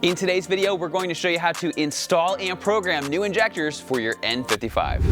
In today's video, we're going to show you how to install and program new injectors for your N55.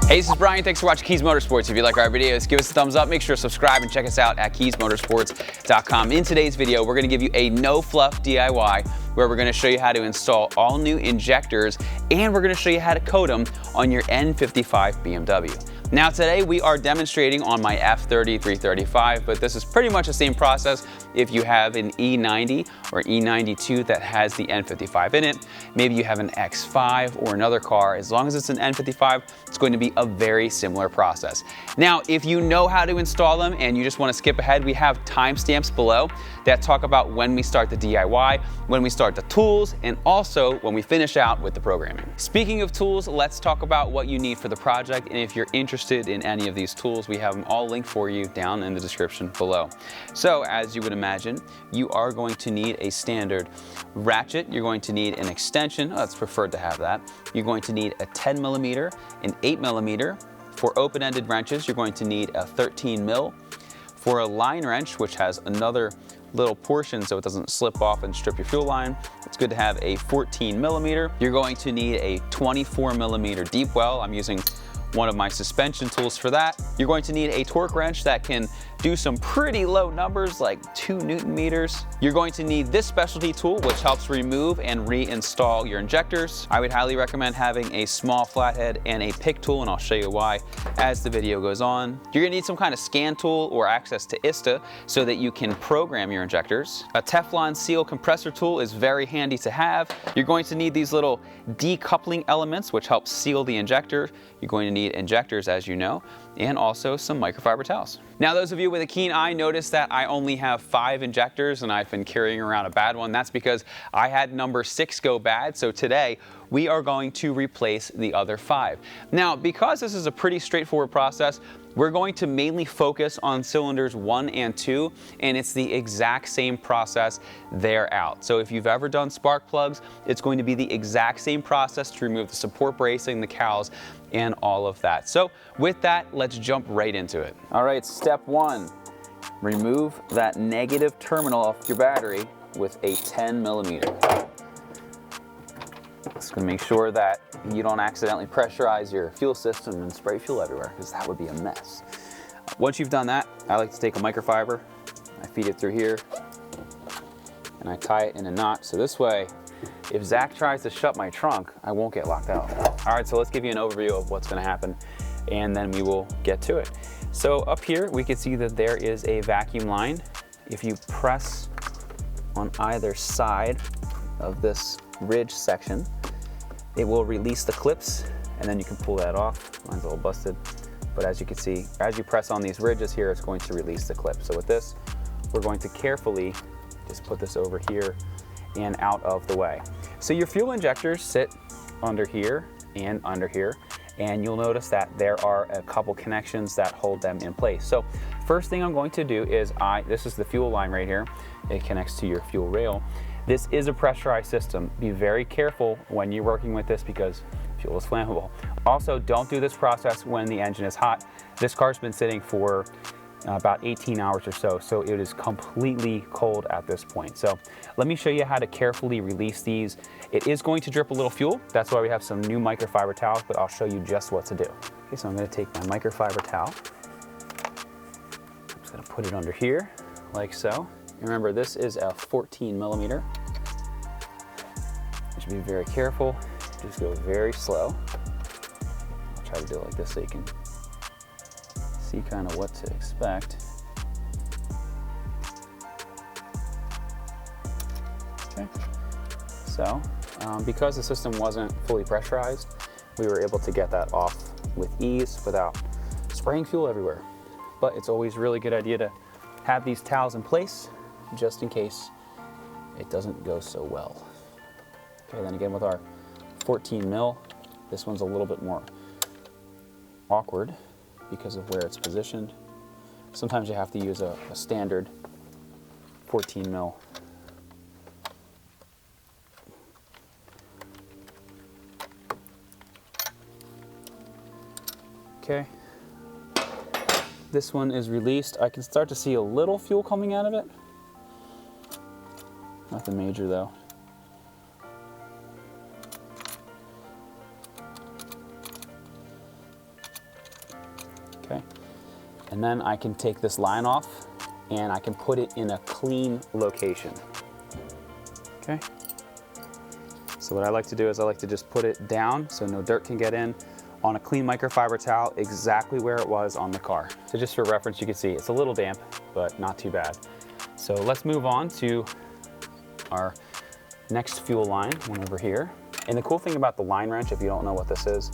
Hey, this is Bryan. Thanks for watching Kies Motorsports. If you like our videos, give us a thumbs up. Make sure to subscribe and check us out at KiesMotorsports.com. In today's video, we're going to give you a no-fluff DIY where we're going to show you how to install all new injectors and we're going to show you how to coat them on your N55 BMW. Now today we are demonstrating on my F30 335, but this is pretty much the same process if you have an E90 or E92 that has the N55 in it. Maybe you have an X5 or another car. As long as it's an N55, it's going to be a very similar process. Now, if you know how to install them and you just want to skip ahead, we have timestamps below that talk about when we start the DIY, when we start the tools, and also when we finish out with the programming. Speaking of tools, let's talk about what you need for the project, and if you're interested in any of these tools, we have them all linked for you down in the description below. So as you would imagine, you are going to need a standard ratchet. You're going to need an extension. Oh, it's preferred to have that. You're going to need a 10 millimeter, an 8 millimeter. For open-ended wrenches, you're going to need a 13 mil. For a line wrench, which has another little portion so it doesn't slip off and strip your fuel line, it's good to have a 14 millimeter. You're going to need a 24 millimeter deep well. I'm using one of my suspension tools for that. You're going to need a torque wrench that can do some pretty low numbers like 2 Newton meters. You're going to need this specialty tool which helps remove and reinstall your injectors. I would highly recommend having a small flathead and a pick tool, and I'll show you why as the video goes on. You're gonna need some kind of scan tool or access to ISTA so that you can program your injectors. A Teflon seal compressor tool is very handy to have. You're going to need these little decoupling elements which help seal the injector. You're going to need injectors, as you know, and also some microfiber towels. Now, those of you with a keen eye notice that I only have 5 injectors and I've been carrying around a bad one. That's because I had number 6 go bad. So today we are going to replace the other 5. Now, because this is a pretty straightforward process, we're going to mainly focus on cylinders 1 and 2, and it's the exact same process they're out. So if you've ever done spark plugs, it's going to be the exact same process to remove the support bracing, the cowls, and all of that. So with that, let's jump right into it. All right, step 1, remove that negative terminal off your battery with a 10 millimeter. Just gonna make sure that you don't accidentally pressurize your fuel system and spray fuel everywhere, because that would be a mess. Once you've done that, I like to take a microfiber, I feed it through here, and I tie it in a knot, so this way, if Zach tries to shut my trunk, I won't get locked out. All right, so let's give you an overview of what's gonna happen, and then we will get to it. So up here, we can see that there is a vacuum line. If you press on either side of this ridge section, it will release the clips, and then you can pull that off. Mine's a little busted, but as you can see, as you press on these ridges here, it's going to release the clip. So with this, we're going to carefully just put this over here and out of the way. So your fuel injectors sit under here and under here, and you'll notice that there are a couple connections that hold them in place. So first thing I'm going to do is this is the fuel line right here. It connects to your fuel rail. This is a pressurized system. Be very careful when you're working with this because fuel is flammable. Also, don't do this process when the engine is hot. This car's been sitting for about 18 hours or so, so it is completely cold at this point. So let me show you how to carefully release these. It is going to drip a little fuel. That's why we have some new microfiber towels, but I'll show you just what to do. Okay, so I'm gonna take my microfiber towel. I'm just gonna put it under here, like so. Remember, this is a 14 millimeter. You should be very careful. Just go very slow. I'll try to do it like this so you can see kind of what to expect. Okay. So, because the system wasn't fully pressurized, we were able to get that off with ease without spraying fuel everywhere. But it's always a really good idea to have these towels in place just in case it doesn't go so well. Okay, then again with our 14 mil, this one's a little bit more awkward because of where it's positioned. Sometimes you have to use a standard 14 mil. Okay, this one is released. I can start to see a little fuel coming out of it. Nothing major though. Okay, and then I can take this line off and I can put it in a clean location. Okay, so what I like to do is I like to just put it down so no dirt can get in on a clean microfiber towel exactly where it was on the car. So just for reference, you can see it's a little damp, but not too bad. So let's move on to our next fuel line, one over here. And the cool thing about the line wrench, if you don't know what this is,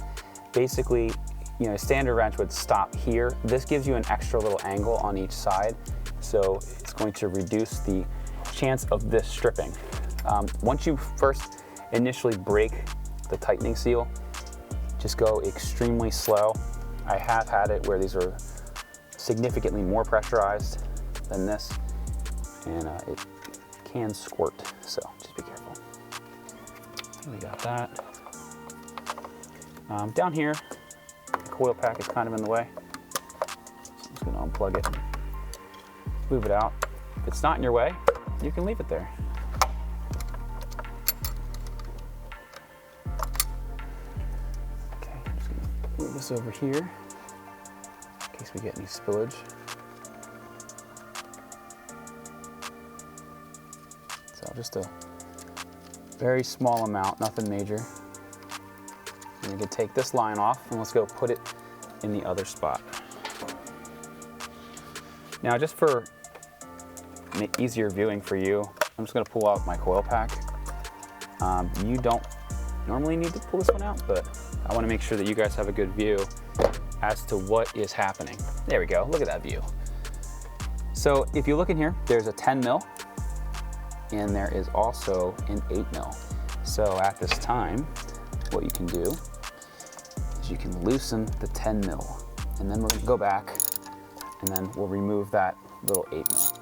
basically, you know, a standard wrench would stop here. This gives you an extra little angle on each side, so it's going to reduce the chance of this stripping. Once you first initially break the tightening seal, just go extremely slow. I have had it where these are significantly more pressurized than this, and it can squirt, so just be careful. We got that. Down here, the coil pack is kind of in the way. So I'm just gonna unplug it and move it out. If it's not in your way, you can leave it there. Okay, I'm just gonna move this over here in case we get any spillage. So just a very small amount, nothing major. And we can take this line off and let's go put it in the other spot. Now, just for easier viewing for you, I'm just gonna pull out my coil pack. You don't normally need to pull this one out, but I wanna make sure that you guys have a good view as to what is happening. There we go, look at that view. So if you look in here, there's a 10 mil, and there is also an 8 mil. So at this time, what you can do is you can loosen the 10 mil, and then we're gonna go back, and then we'll remove that little 8 mil.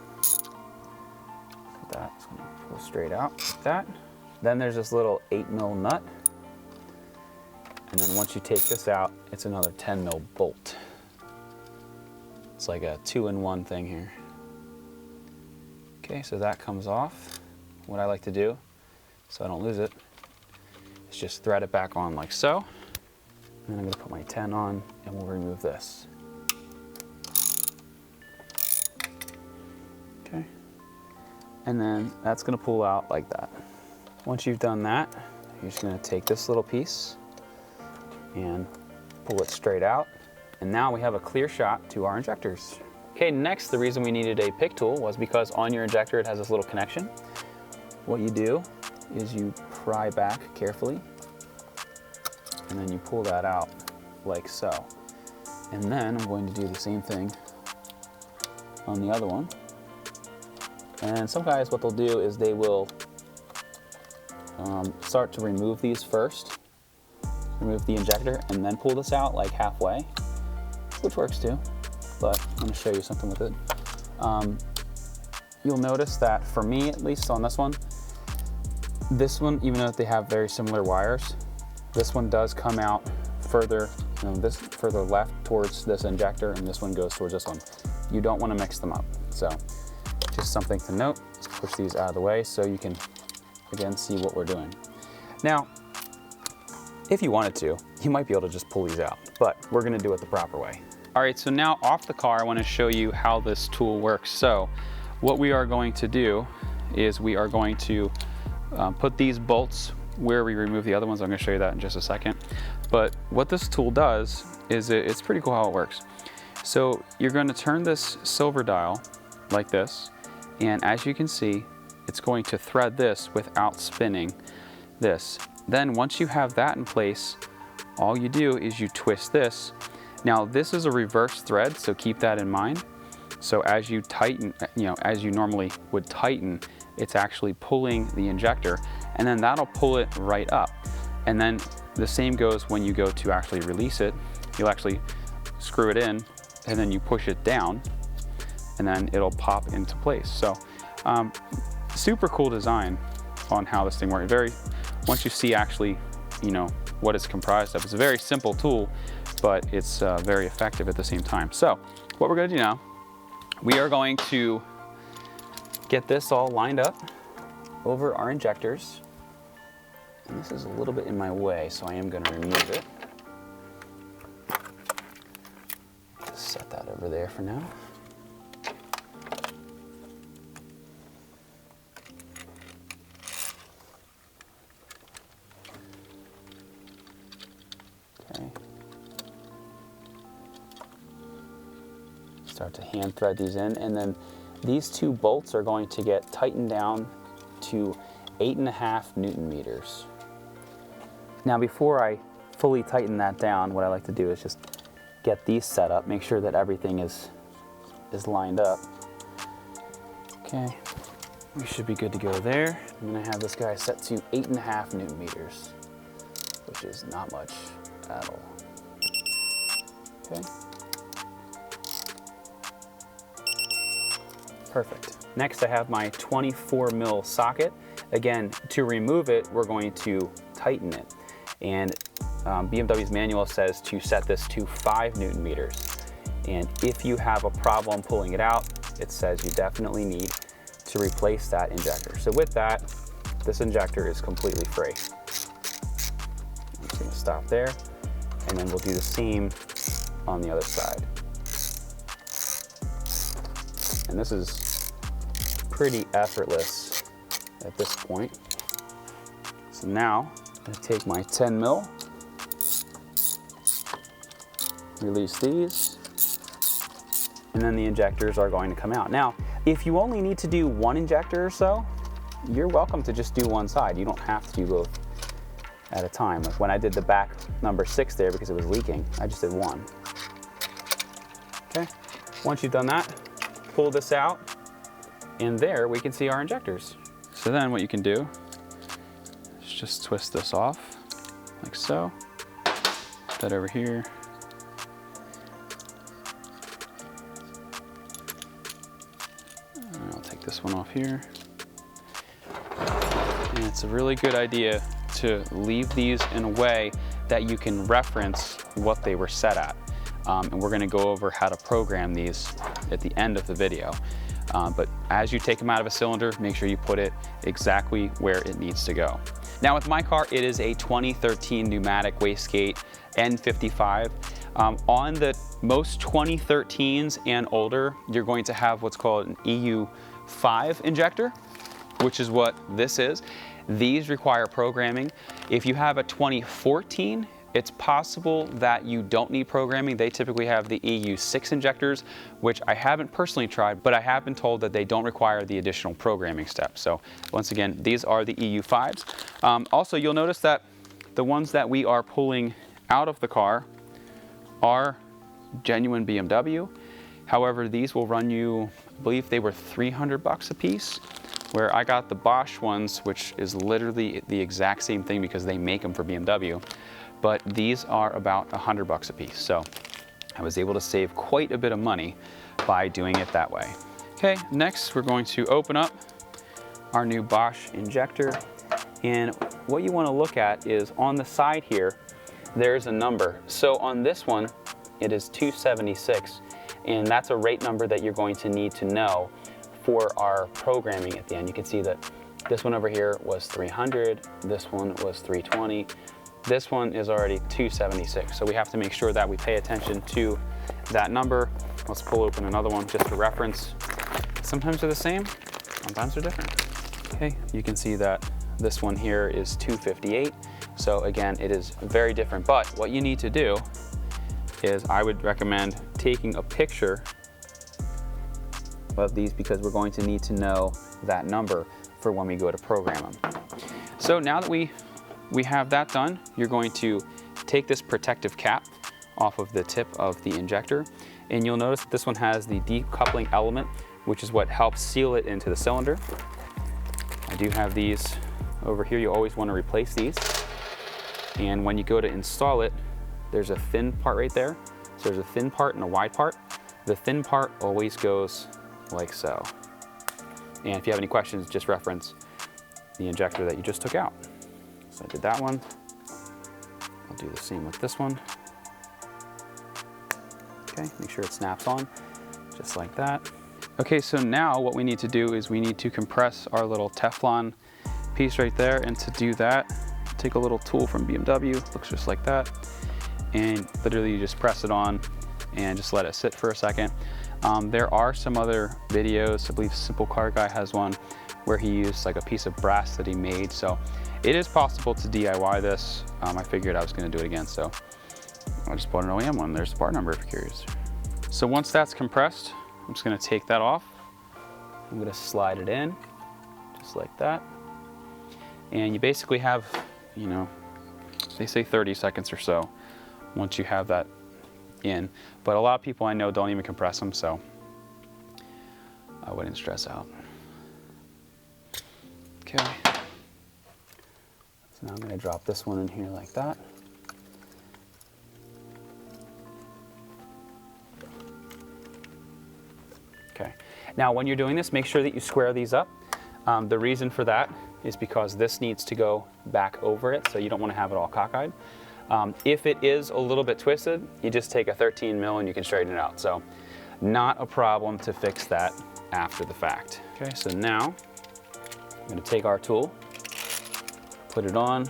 That's gonna go straight out like that. Then there's this little 8 mil nut, and then once you take this out, it's another 10 mil bolt. It's like a 2-in-1 thing here. Okay, so that comes off. What I like to do, so I don't lose it, is just thread it back on like so. And then I'm gonna put my 10 on and we'll remove this. Okay. And then that's gonna pull out like that. Once you've done that, you're just gonna take this little piece and pull it straight out. And now we have a clear shot to our injectors. Okay, next, the reason we needed a pick tool was because on your injector it has this little connection. What you do is you pry back carefully, and then you pull that out like so. And then I'm going to do the same thing on the other one. And some guys, what they'll do is they will start to remove these first, remove the injector, and then pull this out like halfway, which works too. But I'm going to show you something with it. You'll notice that for me, at least on this one, even though they have very similar wires, this one does come out further, this further left towards this injector, and this one goes towards this one. You don't want to mix them up. So just something to note. Let's push these out of the way so you can, again, see what we're doing. Now, if you wanted to, you might be able to just pull these out, but we're going to do it the proper way. All right, so now off the car, I want to show you how this tool works. So what we are going to do is we are going to put these bolts where we remove the other ones. I'm going to show you that in just a second. But what this tool does is it's pretty cool how it works. So you're going to turn this silver dial like this, and as you can see, it's going to thread this without spinning this. Then once you have that in place, all you do is you twist this. Now this is a reverse thread, so keep that in mind. So as you tighten, as you normally would tighten, it's actually pulling the injector, and then that'll pull it right up. And then the same goes when you go to actually release it. You'll actually screw it in, and then you push it down, and then it'll pop into place. So super cool design on how this thing works. Once you see actually, what it's comprised of, it's a very simple tool, but it's very effective at the same time. So what we're going to do now, we are going to get this all lined up over our injectors. And this is a little bit in my way, so I am going to remove it. Just set that over there for now. Okay. Start to hand thread these in, and then these two bolts are going to get tightened down to 8.5 Newton meters. Now before I fully tighten that down, what I like to do is just get these set up, make sure that everything is lined up. Okay, we should be good to go there. I'm gonna have this guy set to 8.5 Newton meters, which is not much at all. Okay. Perfect. Next I have my 24 mil socket. Again, to remove it, we're going to tighten it. And BMW's manual says to set this to 5 Newton meters. And if you have a problem pulling it out, it says you definitely need to replace that injector. So with that, this injector is completely free. I'm just gonna stop there, and then we'll do the same on the other side. And this is pretty effortless at this point. So now I'm going to take my 10 mil, release these, and then the injectors are going to come out. Now, if you only need to do one injector or so, you're welcome to just do one side. You don't have to do both at a time. Like when I did the back number 6 there because it was leaking, I just did one. Okay, once you've done that, pull this out, and there we can see our injectors. So then what you can do is just twist this off, like so. Put that over here. And I'll take this one off here. And it's a really good idea to leave these in a way that you can reference what they were set at. And we're gonna go over how to program these at the end of the video. But as you take them out of a cylinder, make sure you put it exactly where it needs to go. Now with my car, it is a 2013 pneumatic wastegate N55. On the most 2013s and older, you're going to have what's called an EU5 injector, which is what this is. These require programming. If you have a 2014, it's possible that you don't need programming. They typically have the EU6 injectors, which I haven't personally tried, but I have been told that they don't require the additional programming steps. So once again, these are the EU5s. Also, you'll notice that the ones that we are pulling out of the car are genuine BMW. However, these will run you, I believe they were 300 bucks a piece, where I got the Bosch ones, which is literally the exact same thing because they make them for BMW. But these are about 100 bucks a piece. So I was able to save quite a bit of money by doing it that way. Okay, next we're going to open up our new Bosch injector. And what you want to look at is on the side here, there's a number. So on this one, it is 276. And that's a rate number that you're going to need to know for our programming at the end. You can see that this one over here was 300, this one was 320. This one is already 276, so we have to make sure that we pay attention to that number. Let's pull open another one just for reference. Sometimes they're the same, sometimes they're different. Okay, you can see that this one here is 258. So again, it is very different, but what you need to do is I would recommend taking a picture of these because we're going to need to know that number for when we go to program them. So now that we have that done, you're going to take this protective cap off of the tip of the injector, and you'll notice that this one has the decoupling element, which is what helps seal it into the cylinder. I do have these over here. You always want to replace these. And when you go to install it, there's a thin part right there. So there's a thin part and a wide part. The thin part always goes like so. And if you have any questions, just reference the injector that you just took out. So I did that one. I'll do the same with this one. Okay, make sure it snaps on, just like that. Okay, so now what we need to do is we need to compress our little Teflon piece right there, and to do that, take a little tool from BMW, looks just like that, and literally you just press it on and just let it sit for a second. There are some other videos, I believe Simple Car Guy has one, where he used like a piece of brass that he made, so it is possible to DIY this. I figured I was going to do it again, so I just bought an OEM one. There's the part number if you're curious. So once that's compressed, I'm just going to take that off. I'm going to slide it in, just like that. And you basically have, you know, they say 30 seconds or so once you have that in. But a lot of people I know don't even compress them, so I wouldn't stress out. Okay. So now I'm going to drop this one in here like that. Okay. Now when you're doing this, make sure that you square these up. The reason for that is because this needs to go back over it, so you don't want to have it all cockeyed. If it is a little bit twisted, you just take a 13 mil and you can straighten it out. So not a problem to fix that after the fact. Okay, so now I'm going to take our tool, put it on,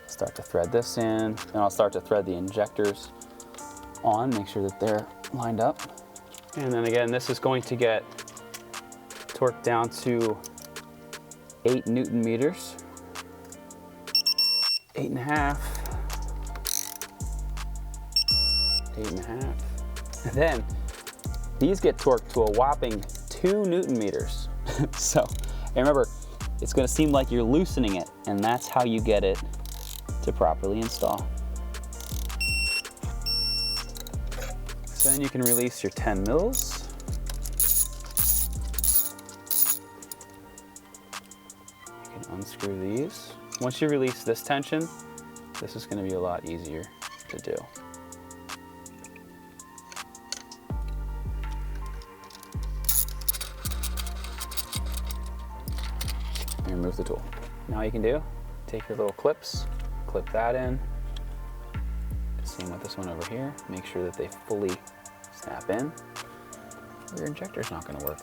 start to thread this in, and I'll start to thread the injectors on, make sure that they're lined up. And then again, this is going to get torqued down to 8 Newton meters. 8.5. 8.5. And then these get torqued to a whopping 2 Newton meters. So, and remember, it's going to seem like you're loosening it, and that's how you get it to properly install. So then you can release your 10 mils. You can unscrew these. Once you release this tension, this is going to be a lot easier to do. And remove the tool. Now you can do, take your little clips, clip that in. Same with this one over here. Make sure that they fully snap in. Your injector's not going to work.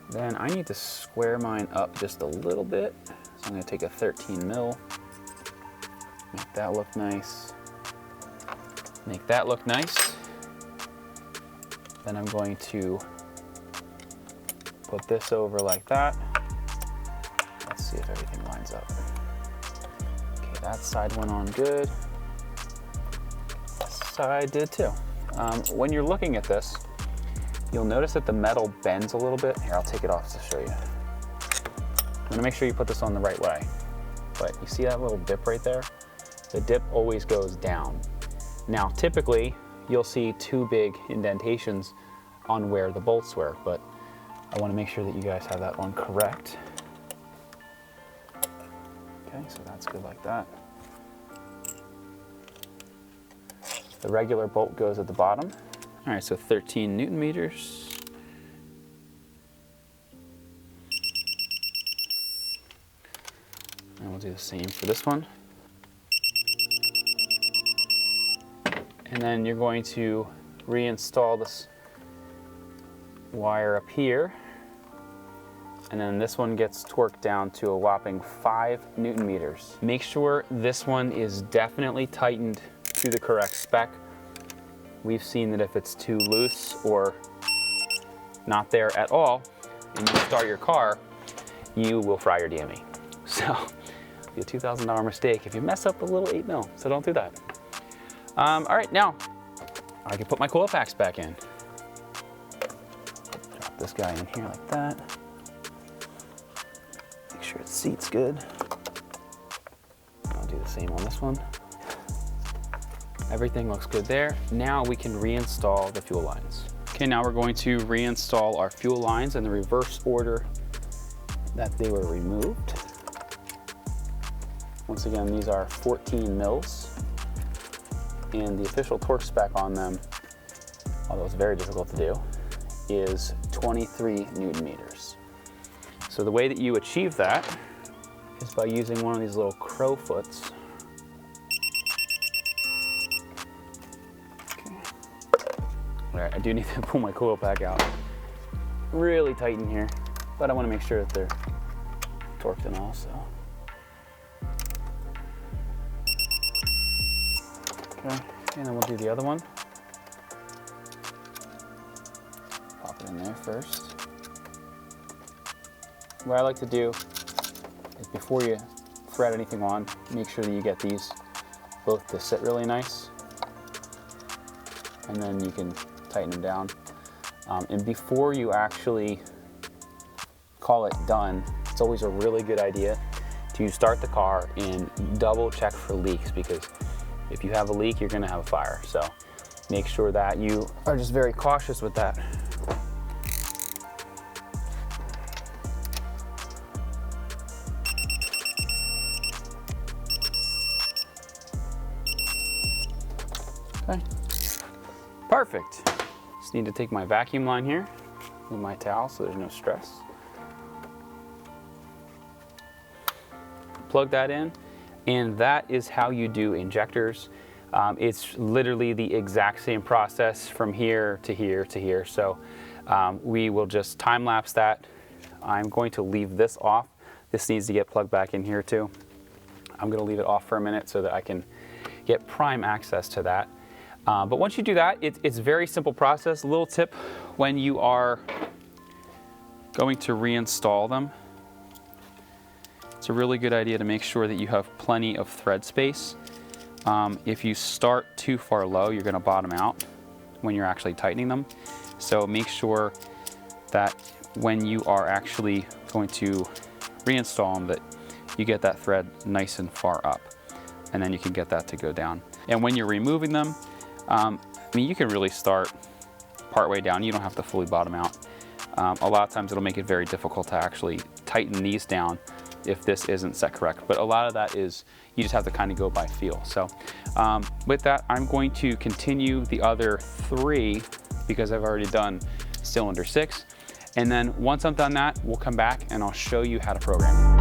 Then I need to square mine up just a little bit. So I'm going to take a 13 mil, make that look nice. Make that look nice. Then I'm going to put this over like that. Let's see if everything lines up. Okay, that side went on good. This side did too. When you're looking at this, you'll notice that the metal bends a little bit. Here, I'll take it off to show you. I'm gonna make sure you put this on the right way. But you see that little dip right there? The dip always goes down. Now, typically, you'll see 2 big indentations on where the bolts were, but I wanna make sure that you guys have that one correct. Okay, so that's good like that. The regular bolt goes at the bottom. All right, so 13 Newton meters. And we'll do the same for this one. And then you're going to reinstall this wire up here. And then this one gets torqued down to a whopping 5 Newton meters. Make sure this one is definitely tightened to the correct spec. We've seen that if it's too loose or not there at all, and you start your car, you will fry your DME. So, it'll be a $2,000 mistake if you mess up a little 8 mil, so don't do that. All right, now, I can put my coil packs back in. Drop this guy in here like that. Make sure it seats good. I'll do the same on this one. Everything looks good there. Now we can reinstall the fuel lines. Okay, now we're going to reinstall our fuel lines in the reverse order that they were removed. Once again, these are 14 mils, and the official torque spec on them, although it's very difficult to do, is 23 Newton meters. So the way that you achieve that is by using one of these little crow foots. All right, I do need to pull my coil pack out. Really tight in here. but I want to make sure that they're torqued in also. Okay, and then we'll do the other one. Pop it in there first. What I like to do is before you thread anything on, make sure that you get these both to sit really nice, and then you can tighten them down. And before you actually call it done, it's always a really good idea to start the car and double check for leaks, because if you have a leak, you're gonna have a fire. So make sure that you are just very cautious with that. Okay, perfect. Just need to take my vacuum line here with my towel so there's no stress. Plug that in, and that is how you do injectors. It's literally the exact same process from here to here to here. So we will just time lapse that. I'm going to leave this off. This needs to get plugged back in here too. I'm gonna leave it off for a minute so that I can get prime access to that. But once you do that, it's a very simple process. A little tip when you are going to reinstall them, it's a really good idea to make sure that you have plenty of thread space. If you start too far low, you're gonna bottom out when you're actually tightening them. So make sure that when you are actually going to reinstall them, that you get that thread nice and far up, and then you can get that to go down. And when you're removing them, I mean, you can really start partway down. You don't have to fully bottom out. A lot of times it'll make it very difficult to actually tighten these down if this isn't set correct. But a lot of that is, you just have to kind of go by feel. So with that, I'm going to continue the other 3 because I've already done cylinder 6. And then once I'm done that, we'll come back and I'll show you how to program.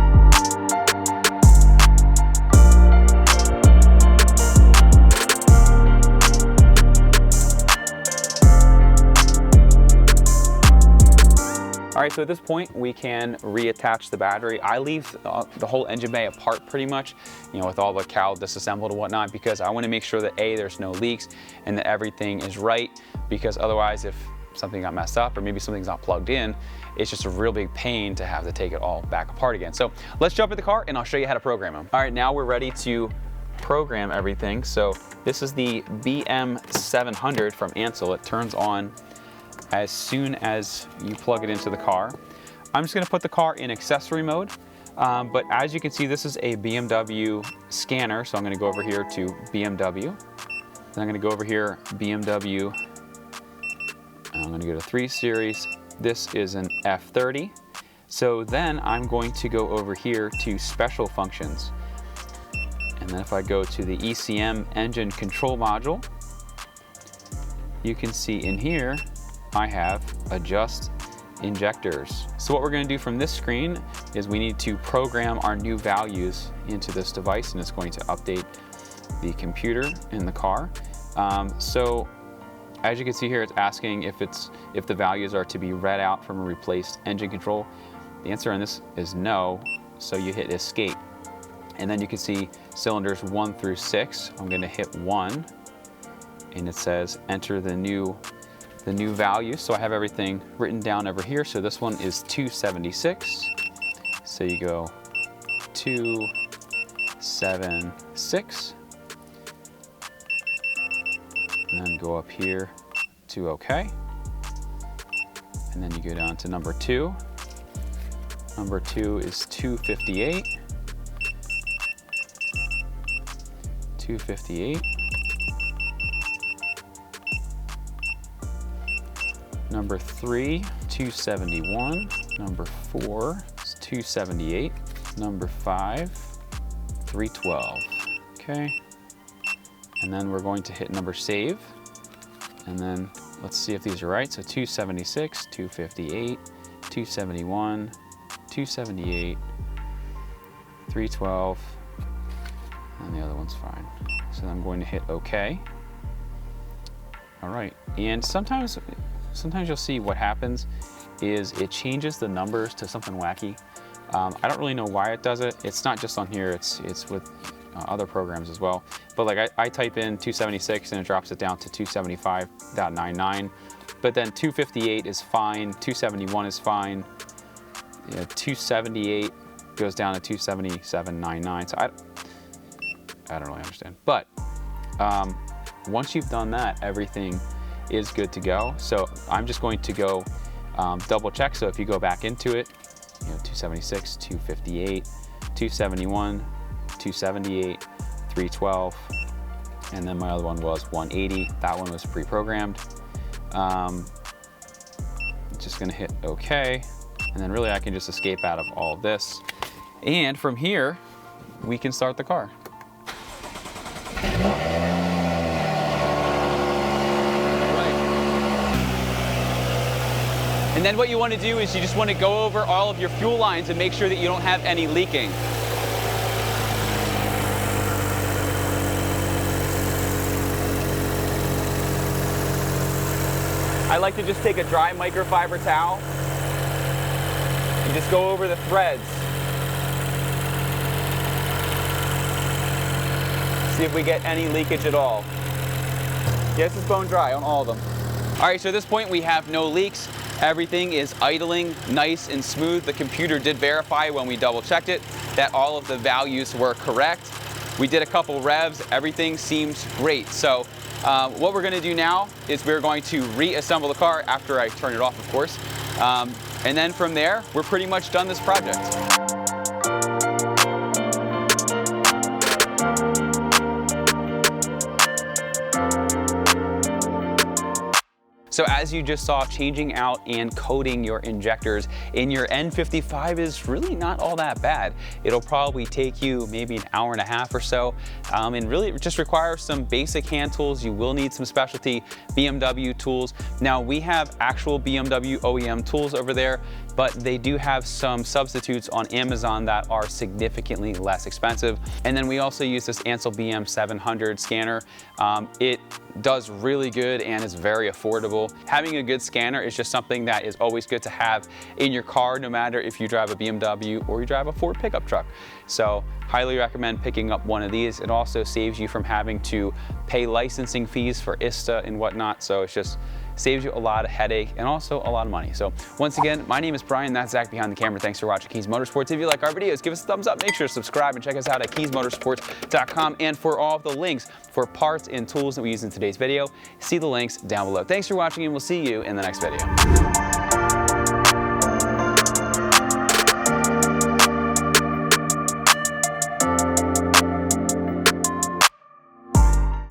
All right, so at this point, we can reattach the battery. I leave the whole engine bay apart pretty much, you know, with all the cowl disassembled and whatnot, because I wanna make sure that A, there's no leaks and that everything is right, because otherwise if something got messed up or maybe something's not plugged in, it's just a real big pain to have to take it all back apart again. So let's jump in the car and I'll show you how to program them. All right, now we're ready to program everything. So this is the BM700 from Ansel. It turns on as soon as you plug it into the car. I'm just gonna put the car in accessory mode, but as you can see, this is a BMW scanner, so I'm gonna go over here to BMW. Then I'm gonna go over here, BMW, I'm gonna go to 3 Series. This is an F30. So then I'm going to go over here to special functions. And then if I go to the ECM engine control module, you can see in here, I have adjust injectors. So what we're going to do from this screen is we need to program our new values into this device, and it's going to update the computer in the car. So as you can see here, it's asking if the values are to be read out from a replaced engine control. The answer on this is no, so you hit escape. And then you can see cylinders 1 through 6. I'm going to hit 1, and it says enter the new value. So I have everything written down over here. So this one is 276. So you go 276. And then go up here to OK. And then you go down to number 2. Number 2 is 258. 258. Number 3, 271. Number 4 is 278. Number 5, 312. Okay. And then we're going to hit number save. And then let's see if these are right. So 276, 258, 271, 278, 312, and the other one's fine. So I'm going to hit OK. All right, and sometimes you'll see what happens is it changes the numbers to something wacky. I don't really know why it does it. It's not just on here, it's with other programs as well. But like I type in 276 and it drops it down to 275.99. But then 258 is fine, 271 is fine, 278 goes down to 277.99. So I don't really understand. But once you've done that, everything is good to go. So I'm just going to go double check. So if you go back into it, 276, 258, 271, 278, 312, and then my other one was 180. That one was pre-programmed. Just gonna hit OK, and then really I can just escape out of all of this. And from here, we can start the car. And then what you want to do is you just want to go over all of your fuel lines and make sure that you don't have any leaking. I like to just take a dry microfiber towel and just go over the threads. See if we get any leakage at all. Yes, it's bone dry on all of them. All right, so at this point we have no leaks. Everything is idling nice and smooth. The computer did verify when we double checked it that all of the values were correct. We did a couple revs, everything seems great. So what we're gonna do now is we're going to reassemble the car after I turn it off, of course. And then from there, we're pretty much done this project. So as you just saw, changing out and coating your injectors in your N55 is really not all that bad. It'll probably take you maybe an hour and a half or so, and really it just requires some basic hand tools. You will need some specialty BMW tools. Now we have actual BMW OEM tools over there, but they do have some substitutes on Amazon that are significantly less expensive. And then we also use this Ansel BM700 scanner. It does really good and is very affordable. Having a good scanner is just something that is always good to have in your car, no matter if you drive a BMW or you drive a Ford pickup truck. So highly recommend picking up one of these. It also saves you from having to pay licensing fees for ISTA and whatnot. So it's just saves you a lot of headache and also a lot of money. So once again, my name is Brian, that's Zach behind the camera. Thanks for watching Kies Motorsports. If you like our videos, give us a thumbs up, make sure to subscribe and check us out at KiesMotorsports.com. And for all of the links for parts and tools that we use in today's video, see the links down below. Thanks for watching and we'll see you in the next video.